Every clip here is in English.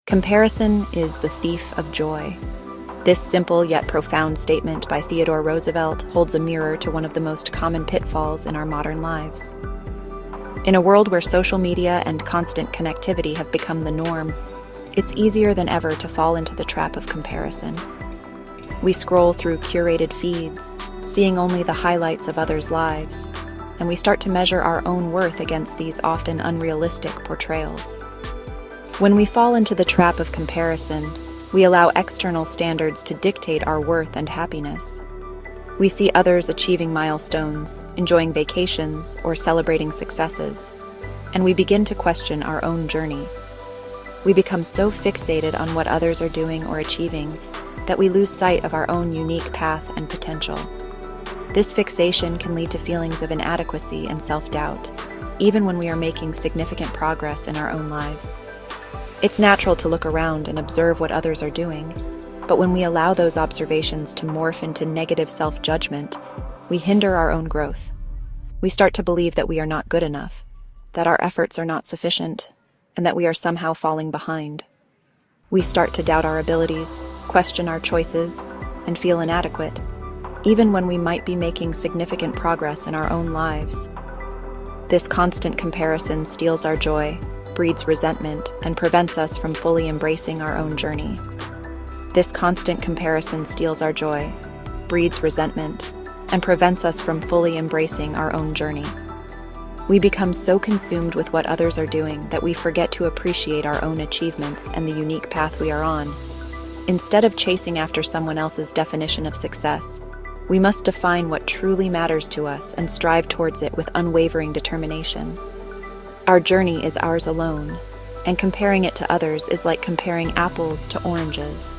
Comparison is the thief of joy. This simple yet profound statement by Theodore Roosevelt holds a mirror to one of the most common pitfalls in our modern lives. In a world where social media and constant connectivity have become the norm, it's easier than ever to fall into the trap of comparison. We scroll through curated feeds, seeing only the highlights of others' lives, and we start to measure our own worth against these often unrealistic portrayals. When we fall into the trap of comparison, we allow external standards to dictate our worth and happiness. We see others achieving milestones, enjoying vacations, or celebrating successes, and we begin to question our own journey. We become so fixated on what others are doing or achieving that we lose sight of our own unique path and potential. This fixation can lead to feelings of inadequacy and self-doubt, even when we are making significant progress in our own lives. It's natural to look around and observe what others are doing, but when we allow those observations to morph into negative self-judgment, we hinder our own growth. We start to believe that we are not good enough, that our efforts are not sufficient, and that we are somehow falling behind. We start to doubt our abilities, question our choices, and feel inadequate, even when we might be making significant progress in our own lives. This constant comparison steals our joy, breeds resentment, and prevents us from fully embracing our own journey. This constant comparison steals our joy, breeds resentment, and prevents us from fully embracing our own journey. We become so consumed with what others are doing that we forget to appreciate our own achievements and the unique path we are on. Instead of chasing after someone else's definition of success, we must define what truly matters to us and strive towards it with unwavering determination. Our journey is ours alone, and comparing it to others is like comparing apples to oranges.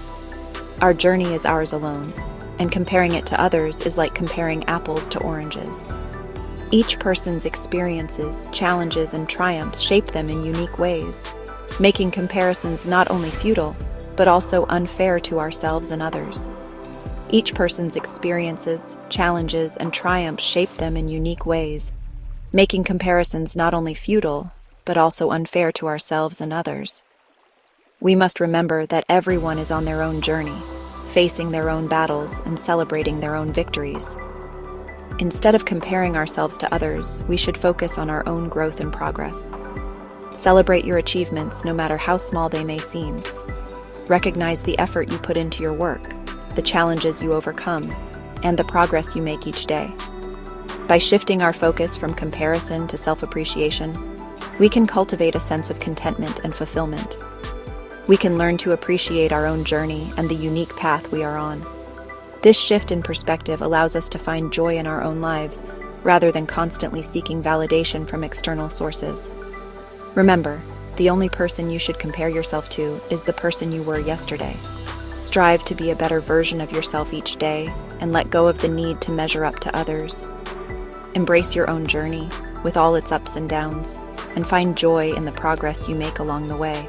Our journey is ours alone, and comparing it to others is like comparing apples to oranges. Each person's experiences, challenges, and triumphs shape them in unique ways, making comparisons not only futile, but also unfair to ourselves and others. Each person's experiences, challenges, and triumphs shape them in unique ways, making comparisons not only futile, but also unfair to ourselves and others. We must remember that everyone is on their own journey, facing their own battles and celebrating their own victories. Instead of comparing ourselves to others, we should focus on our own growth and progress. Celebrate your achievements, no matter how small they may seem. Recognize the effort you put into your work, the challenges you overcome, and the progress you make each day. By shifting our focus from comparison to self-appreciation, we can cultivate a sense of contentment and fulfillment. We can learn to appreciate our own journey and the unique path we are on. This shift in perspective allows us to find joy in our own lives, rather than constantly seeking validation from external sources. Remember, the only person you should compare yourself to is the person you were yesterday. Strive to be a better version of yourself each day, and let go of the need to measure up to others. Embrace your own journey, with all its ups and downs, and find joy in the progress you make along the way.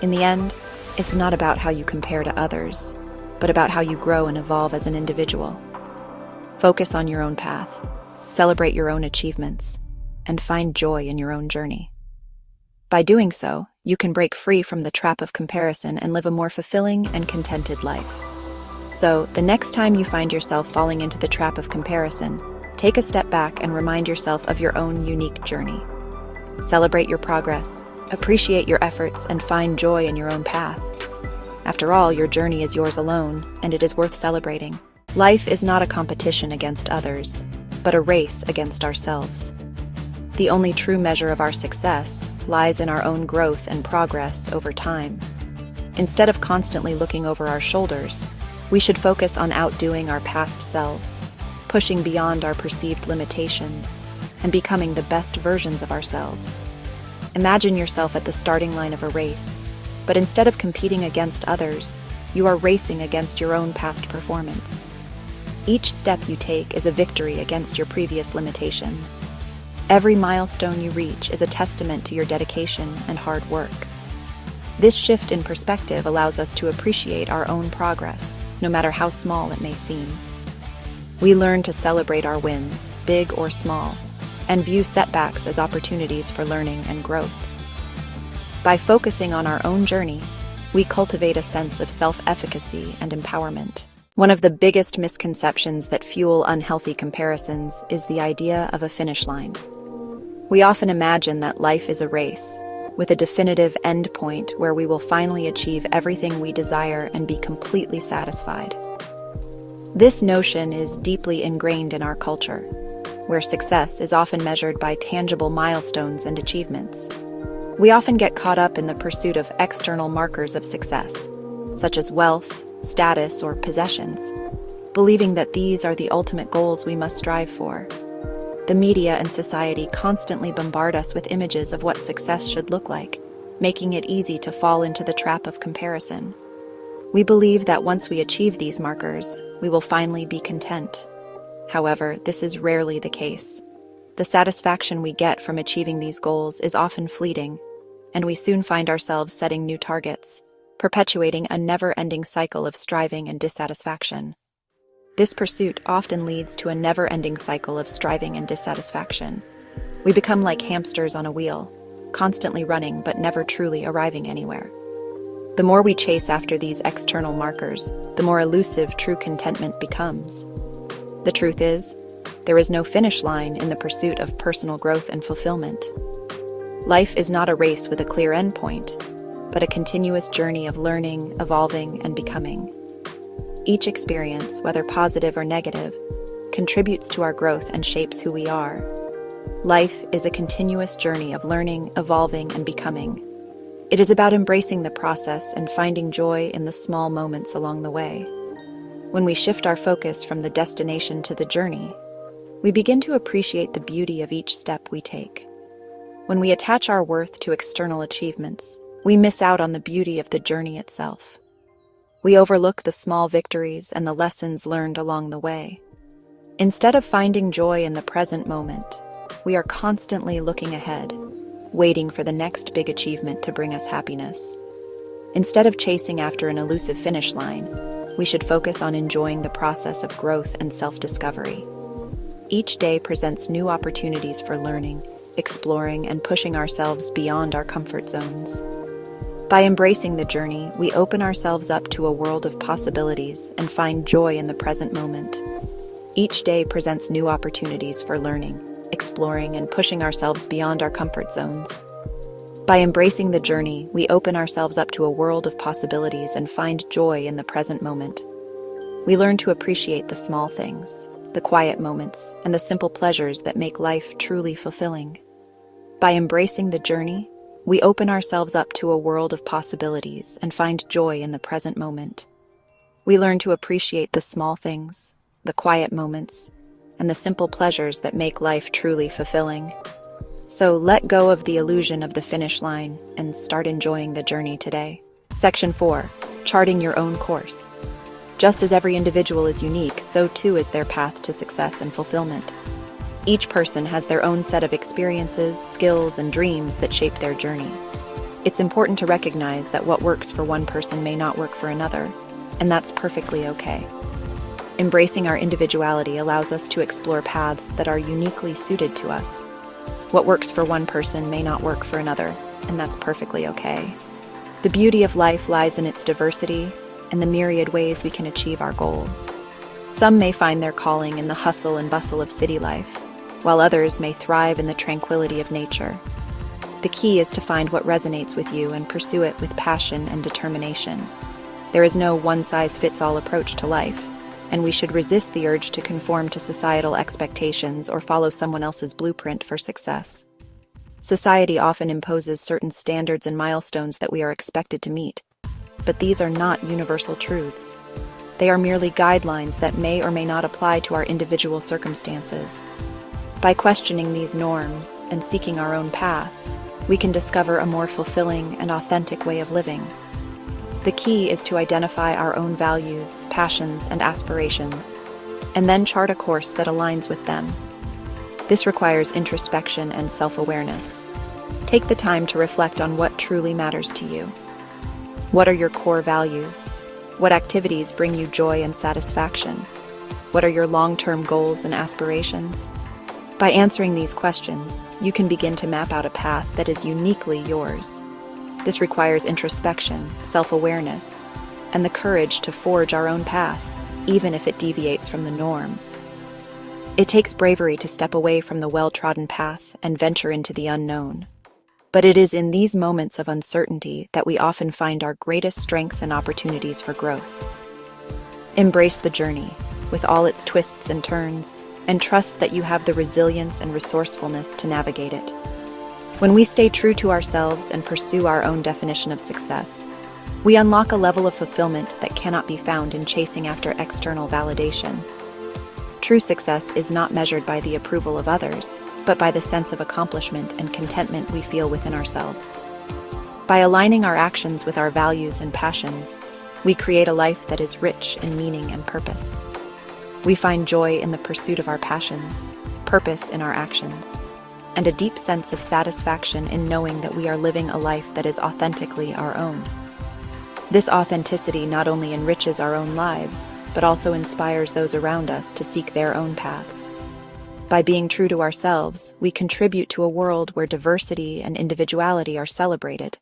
In the end, it's not about how you compare to others, but about how you grow and evolve as an individual. Focus on your own path, celebrate your own achievements, and find joy in your own journey. By doing so, you can break free from the trap of comparison and live a more fulfilling and contented life. So, the next time you find yourself falling into the trap of comparison, take a step back and remind yourself of your own unique journey. Celebrate your progress, appreciate your efforts, and find joy in your own path. After all, your journey is yours alone, and it is worth celebrating. Life is not a competition against others, but a race against ourselves. The only true measure of our success lies in our own growth and progress over time. Instead of constantly looking over our shoulders, we should focus on outdoing our past selves, pushing beyond our perceived limitations, and becoming the best versions of ourselves. Imagine yourself at the starting line of a race, but instead of competing against others, you are racing against your own past performance. Each step you take is a victory against your previous limitations. Every milestone you reach is a testament to your dedication and hard work. This shift in perspective allows us to appreciate our own progress, no matter how small it may seem. We learn to celebrate our wins, big or small, and view setbacks as opportunities for learning and growth. By focusing on our own journey, we cultivate a sense of self-efficacy and empowerment. One of the biggest misconceptions that fuel unhealthy comparisons is the idea of a finish line. We often imagine that life is a race, with a definitive end point where we will finally achieve everything we desire and be completely satisfied. This notion is deeply ingrained in our culture, where success is often measured by tangible milestones and achievements. We often get caught up in the pursuit of external markers of success, such as wealth, status, or possessions, believing that these are the ultimate goals we must strive for. The media and society constantly bombard us with images of what success should look like, making it easy to fall into the trap of comparison. We believe that once we achieve these markers, we will finally be content. However, this is rarely the case. The satisfaction we get from achieving these goals is often fleeting, and we soon find ourselves setting new targets, perpetuating a never-ending cycle of striving and dissatisfaction. This pursuit often leads to a never-ending cycle of striving and dissatisfaction. We become like hamsters on a wheel, constantly running but never truly arriving anywhere. The more we chase after these external markers, the more elusive true contentment becomes. The truth is, there is no finish line in the pursuit of personal growth and fulfillment. Life is not a race with a clear endpoint, but a continuous journey of learning, evolving, and becoming. Each experience, whether positive or negative, contributes to our growth and shapes who we are. Life is a continuous journey of learning, evolving, and becoming. It is about embracing the process and finding joy in the small moments along the way. When we shift our focus from the destination to the journey, we begin to appreciate the beauty of each step we take. When we attach our worth to external achievements, we miss out on the beauty of the journey itself. We overlook the small victories and the lessons learned along the way. Instead of finding joy in the present moment, we are constantly looking ahead, waiting for the next big achievement to bring us happiness. Instead of chasing after an elusive finish line, we should focus on enjoying the process of growth and self-discovery. Each day presents new opportunities for learning, exploring, and pushing ourselves beyond our comfort zones. By embracing the journey, we open ourselves up to a world of possibilities and find joy in the present moment. Each day presents new opportunities for learning, exploring, and pushing ourselves beyond our comfort zones. By embracing the journey, we open ourselves up to a world of possibilities and find joy in the present moment. We learn to appreciate the small things, the quiet moments, and the simple pleasures that make life truly fulfilling. By embracing the journey, we open ourselves up to a world of possibilities and find joy in the present moment. We learn to appreciate the small things, the quiet moments, and the simple pleasures that make life truly fulfilling. So let go of the illusion of the finish line and start enjoying the journey today. Section 4. Charting your own course. Just as every individual is unique, so too is their path to success and fulfillment. Each person has their own set of experiences, skills, and dreams that shape their journey. It's important to recognize that what works for one person may not work for another, and that's perfectly okay. Embracing our individuality allows us to explore paths that are uniquely suited to us. What works for one person may not work for another, and that's perfectly okay. The beauty of life lies in its diversity and the myriad ways we can achieve our goals. Some may find their calling in the hustle and bustle of city life, while others may thrive in the tranquility of nature. The key is to find what resonates with you and pursue it with passion and determination. There is no one-size-fits-all approach to life, and we should resist the urge to conform to societal expectations or follow someone else's blueprint for success. Society often imposes certain standards and milestones that we are expected to meet, but these are not universal truths. They are merely guidelines that may or may not apply to our individual circumstances. By questioning these norms and seeking our own path, we can discover a more fulfilling and authentic way of living. The key is to identify our own values, passions, and aspirations, and then chart a course that aligns with them. This requires introspection and self-awareness. Take the time to reflect on what truly matters to you. What are your core values? What activities bring you joy and satisfaction? What are your long-term goals and aspirations? By answering these questions, you can begin to map out a path that is uniquely yours. This requires introspection, self-awareness, and the courage to forge our own path, even if it deviates from the norm. It takes bravery to step away from the well-trodden path and venture into the unknown. But it is in these moments of uncertainty that we often find our greatest strengths and opportunities for growth. Embrace the journey, with all its twists and turns, and trust that you have the resilience and resourcefulness to navigate it. When we stay true to ourselves and pursue our own definition of success, we unlock a level of fulfillment that cannot be found in chasing after external validation. True success is not measured by the approval of others, but by the sense of accomplishment and contentment we feel within ourselves. By aligning our actions with our values and passions, we create a life that is rich in meaning and purpose. We find joy in the pursuit of our passions, purpose in our actions, and a deep sense of satisfaction in knowing that we are living a life that is authentically our own. This authenticity not only enriches our own lives, but also inspires those around us to seek their own paths. By being true to ourselves, we contribute to a world where diversity and individuality are celebrated,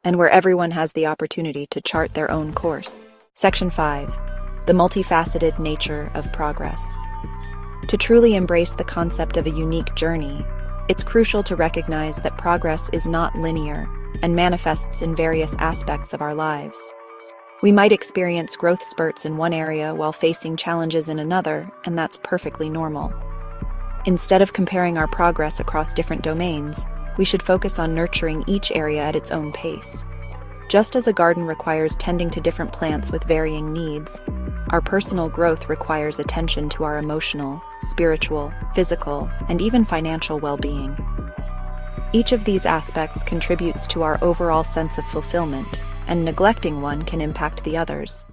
and where everyone has the opportunity to chart their own course. Section 5. The multifaceted nature of progress. To truly embrace the concept of a unique journey, it's crucial to recognize that progress is not linear and manifests in various aspects of our lives. We might experience growth spurts in one area while facing challenges in another, and that's perfectly normal. Instead of comparing our progress across different domains, we should focus on nurturing each area at its own pace. Just as a garden requires tending to different plants with varying needs, our personal growth requires attention to our emotional, spiritual, physical, and even financial well-being. Each of these aspects contributes to our overall sense of fulfillment, and neglecting one can impact the others.